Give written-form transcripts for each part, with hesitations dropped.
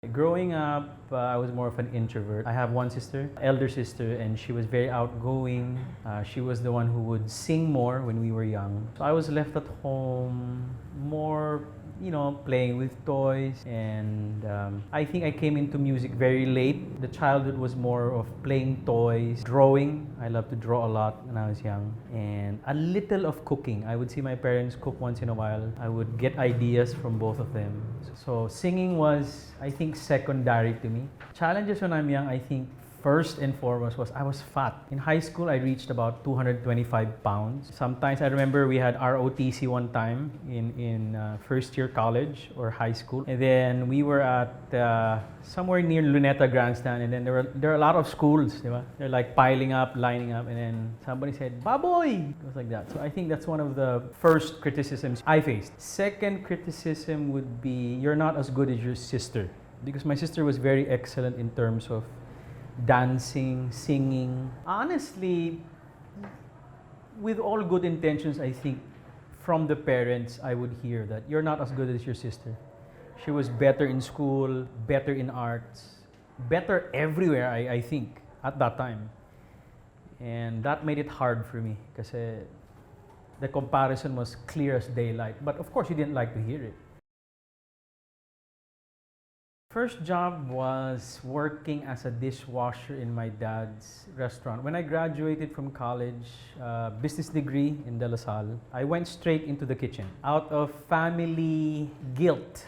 Growing up, I was more of an introvert. I have one sister, elder sister, and she was very outgoing. She was the one who would sing more when we were young. So I was left at home more, playing with toys. And I think I came into music very late. The childhood was more of playing toys, drawing. I loved to draw a lot when I was young. And a little of cooking. I would see my parents cook once in a while. I would get ideas from both of them. So singing was, I think, secondary to me. Challenges when I'm young, I think, first and foremost was I was fat. In high school, I reached about 225 pounds. Sometimes I remember we had ROTC one time in first year college or high school. And then we were at somewhere near Luneta Grandstand, and then there are a lot of schools, diba? They're like piling up, lining up, and then somebody said, "Baboy!" It was like that. So I think that's one of the first criticisms I faced. Second criticism would be, you're not as good as your sister. Because my sister was very excellent in terms of dancing, singing. Honestly, with all good intentions, I think from the parents, I would hear that you're not as good as your sister. She was better in school, better in arts, better everywhere, I think, at that time. And that made it hard for me because the comparison was clear as daylight. But of course, you didn't like to hear it. First job was working as a dishwasher in my dad's restaurant. When I graduated from college, business degree in De La Salle, I went straight into the kitchen. Out of family guilt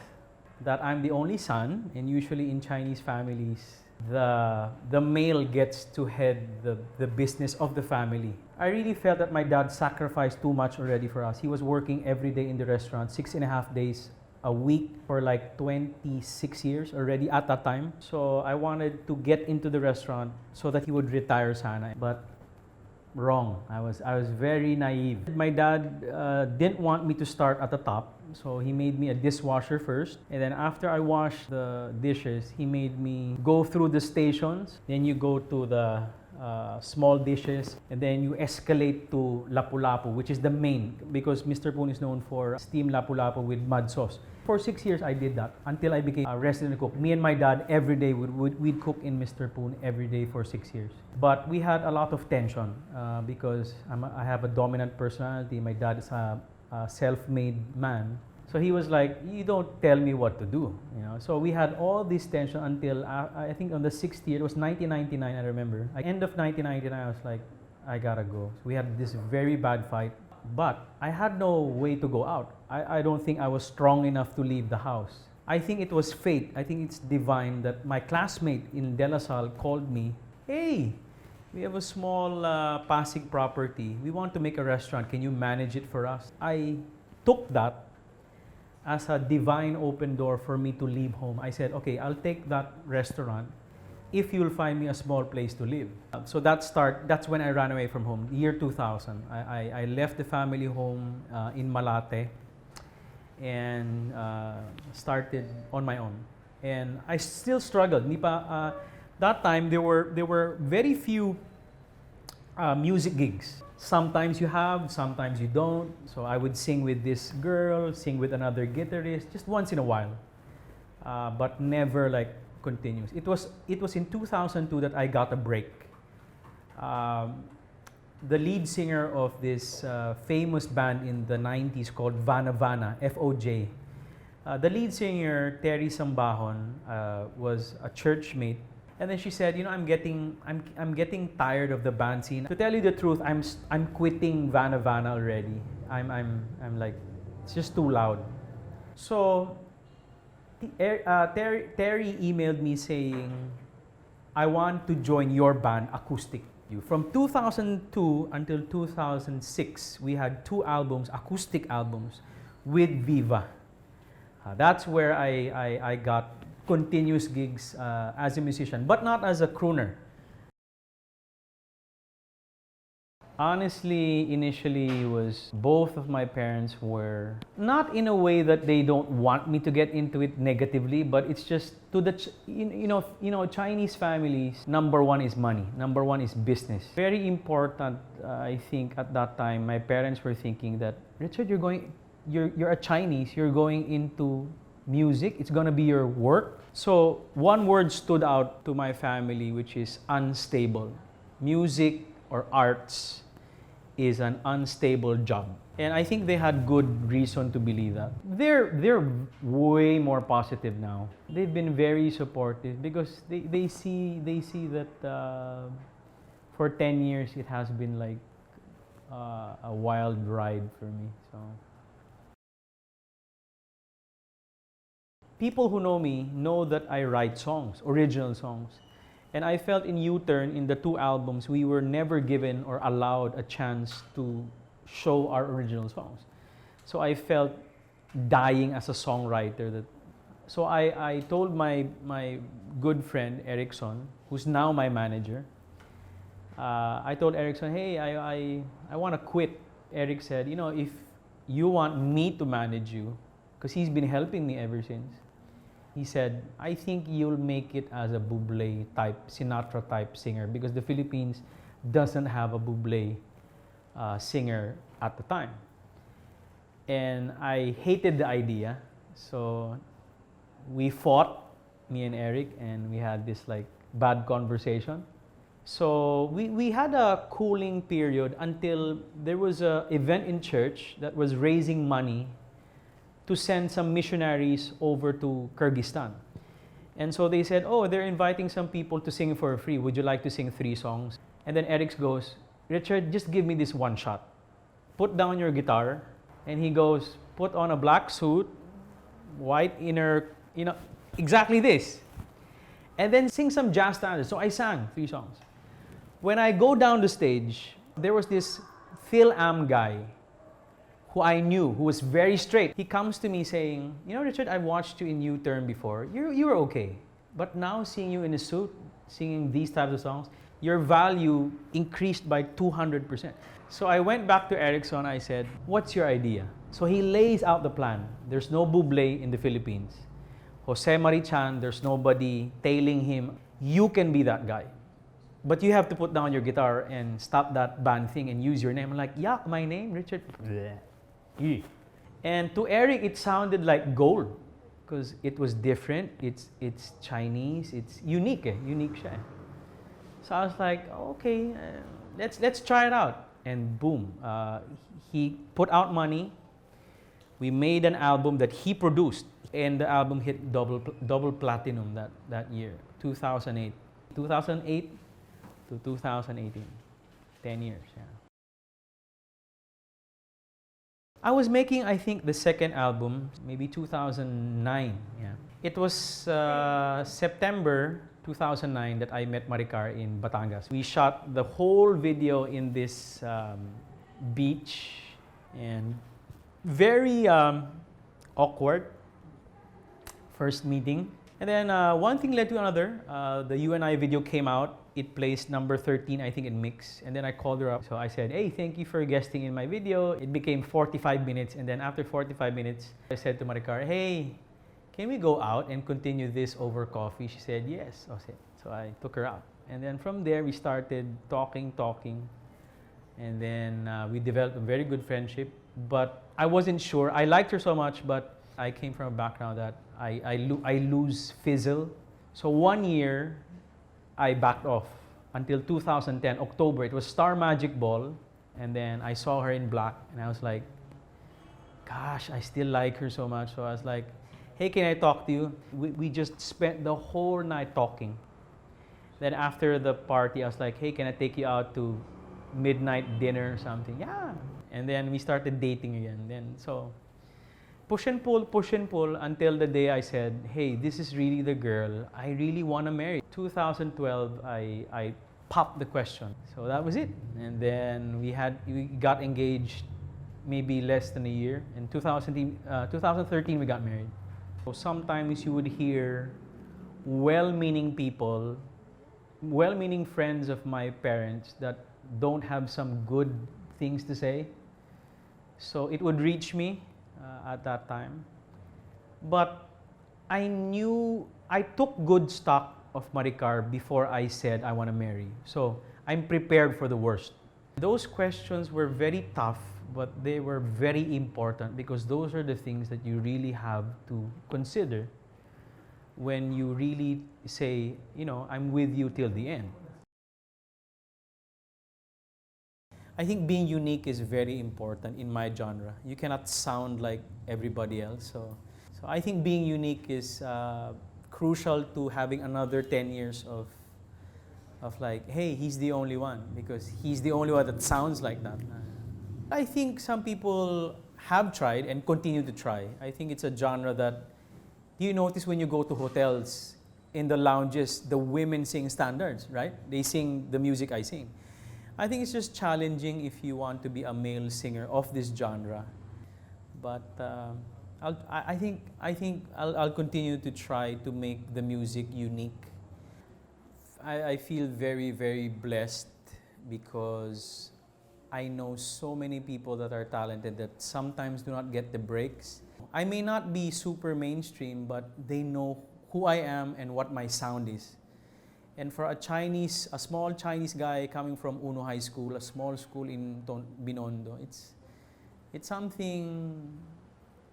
that I'm the only son, and usually in Chinese families, the male gets to head the business of the family. I really felt that my dad sacrificed too much already for us. He was working every day in the restaurant, 6.5 days a week for like 26 years already at that time. So I wanted to get into the restaurant so that he would retire sana. But wrong. I was very naive. My dad didn't want me to start at the top. So he made me a dishwasher first. And then after I washed the dishes, he made me go through the stations. Then you go to the small dishes, and then you escalate to lapu-lapu, which is the main, because Mr. Poon is known for steamed lapu-lapu with mud sauce. For 6 years, I did that until I became a resident cook. Me and my dad every day we'd cook in Mr. Poon every day for 6 years. But we had a lot of tension because I have a dominant personality. My dad is a self-made man. So he was like, "You don't tell me what to do," So we had all this tension until I think on the 6th year, it was 1999, I remember. At the end of 1999, I was like, I gotta go. So we had this very bad fight, but I had no way to go out. I don't think I was strong enough to leave the house. I think it was fate. I think it's divine that my classmate in De La Salle called me, "Hey, we have a small Pasig property. We want to make a restaurant. Can you manage it for us?" I took that as a divine open door for me to leave home. I said, "Okay, I'll take that restaurant if you'll find me a small place to live." So that's when I ran away from home, year 2000. I left the family home in Malate and started on my own. And I still struggled. That time, there were very few music gigs. Sometimes you have, sometimes you don't. So I would sing with this girl, sing with another guitarist, just once in a while, but never like continuous. It was in 2002 that I got a break. The lead singer of this famous band in the 90s called Vana Vana, FOJ. The lead singer, Terry Sambahon, was a churchmate. And then she said, "I'm getting tired of the band scene. To tell you the truth, I'm quitting Vana Vana already. I'm like, it's just too loud." So Terry emailed me saying, "I want to join your band, acoustic." From 2002 until 2006, we had 2 albums, acoustic albums, with Viva. That's where I got continuous gigs as a musician, but not as a crooner. Honestly, initially was both of my parents were not in a way that they don't want me to get into it negatively, but it's just to the Chinese families, number one is money, number one is business. Very important. I think at that time my parents were thinking that, "Richard, you're a Chinese, you're going into music. It's gonna be your work. So one word stood out to my family, which is unstable. Music or arts is an unstable job. And I think they had good reason to believe that. They're way more positive now. They've been very supportive because they see that for 10 years it has been like a wild ride for me. So people who know me know that I write songs, original songs. And I felt in U-Turn, in the 2 albums, we were never given or allowed a chance to show our original songs. So I felt dying as a songwriter. So I told my good friend, Erickson, who's now my manager, I told Erickson, hey, I want to quit. Eric said, you know, if you want me to manage you, because he's been helping me ever since, he said, I think you'll make it as a Bublé type, Sinatra type singer, because the Philippines doesn't have a Bublé singer at the time. And I hated the idea, so we fought, me and Eric, and we had this like bad conversation. So we had a cooling period until there was an event in church that was raising money to send some missionaries over to Kyrgyzstan. And so they said, oh, they're inviting some people to sing for free. Would you like to sing 3 songs? And then Eric goes, Richard, just give me this one shot. Put down your guitar. And he goes, put on a black suit, white inner, you know, exactly this. And then sing some jazz standards. So I sang 3 songs. When I go down the stage, there was this Phil Am guy who I knew, who was very straight. He comes to me saying, you know, Richard, I've watched you in U-Turn before. You were okay. But now seeing you in a suit, singing these types of songs, your value increased by 200%. So I went back to Erickson. I said, what's your idea? So he lays out the plan. There's no Bublé in the Philippines. Jose Marichan, there's nobody tailing him. You can be that guy. But you have to put down your guitar and stop that band thing and use your name. I'm like, yeah, my name, Richard. And to Eric, it sounded like gold because it was different. It's Chinese. It's unique, unique siya. So I was like, okay, let's try it out. And boom, he put out money. We made an album that he produced, and the album hit double platinum that year, 2008 to 2018, 10 years. Yeah. I was making, I think, the second album, maybe 2009. Yeah. It was September 2009 that I met Maricar in Batangas. We shot the whole video in this beach, and very awkward first meeting. And then one thing led to another. The You and I video came out. It placed number 13, I think, in mix. And then I called her up. So I said, hey, thank you for guesting in my video. It became 45 minutes. And then after 45 minutes, I said to Maricar, hey, can we go out and continue this over coffee? She said, yes. So I took her out. And then from there, we started talking. And then we developed a very good friendship. But I wasn't sure. I liked her so much, but I came from a background that I lose fizzle. So 1 year, I backed off until 2010, October. It was Star Magic Ball. And then I saw her in black. And I was like, gosh, I still like her so much. So I was like, hey, can I talk to you? We just spent the whole night talking. Then after the party, I was like, hey, can I take you out to midnight dinner or something? Yeah. And then we started dating again. Then so push and pull until the day I said, hey, this is really the girl I really want to marry. 2012, I popped the question. So that was it. And then we got engaged maybe less than a year. In 2013, we got married. So sometimes you would hear well-meaning people, well-meaning friends of my parents that don't have some good things to say. So it would reach me at that time. But I took good stock of Maricar before I said I want to marry. So I'm prepared for the worst. Those questions were very tough, but they were very important because those are the things that you really have to consider when you really say, you know, I'm with you till the end. I think being unique is very important in my genre. You cannot sound like everybody else. So I think being unique is crucial to having another 10 years of like, hey, he's the only one, because he's the only one that sounds like that. I think some people have tried and continue to try. I think it's a genre that you notice when you go to hotels, in the lounges, the women sing standards, right? They sing the music I sing. I think it's just challenging if you want to be a male singer of this genre. But I think I'll continue to try to make the music unique. I feel very, very blessed because I know so many people that are talented that sometimes do not get the breaks. I may not be super mainstream, but they know who I am and what my sound is. And for a small Chinese guy coming from Uno High School, a small school in Binondo, it's something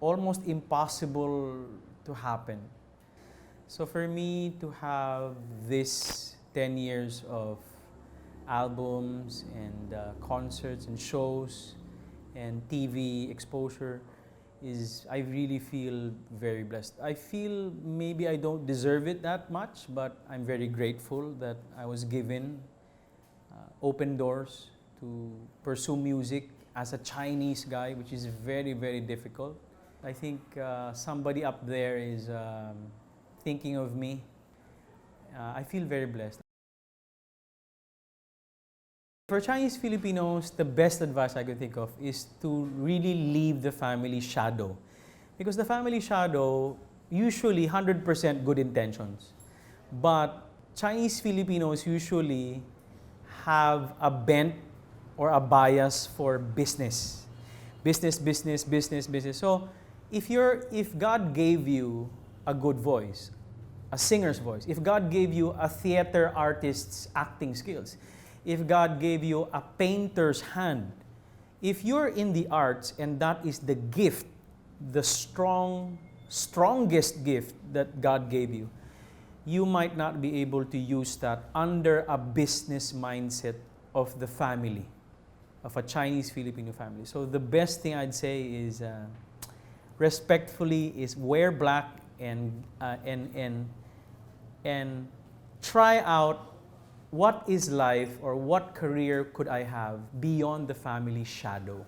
almost impossible to happen. So for me to have this 10 years of albums and concerts and shows and TV exposure I really feel very blessed. I feel maybe I don't deserve it that much, but I'm very grateful that I was given open doors to pursue music as a Chinese guy, which is very, very difficult. I think somebody up there is thinking of me. I feel very blessed. For Chinese Filipinos, the best advice I could think of is to really leave the family shadow. Because the family shadow, usually 100% good intentions. But Chinese Filipinos usually have a bent or a bias for business. Business, business, business, business. So if God gave you a good voice, a singer's voice, if God gave you a theater artist's acting skills, if God gave you a painter's hand, if you're in the arts and that is the gift, the strongest gift that God gave you, you might not be able to use that under a business mindset of the family, of a Chinese Filipino family. So the best thing I'd say is, respectfully, is wear black and try out what is life or what career could I have beyond the family shadow.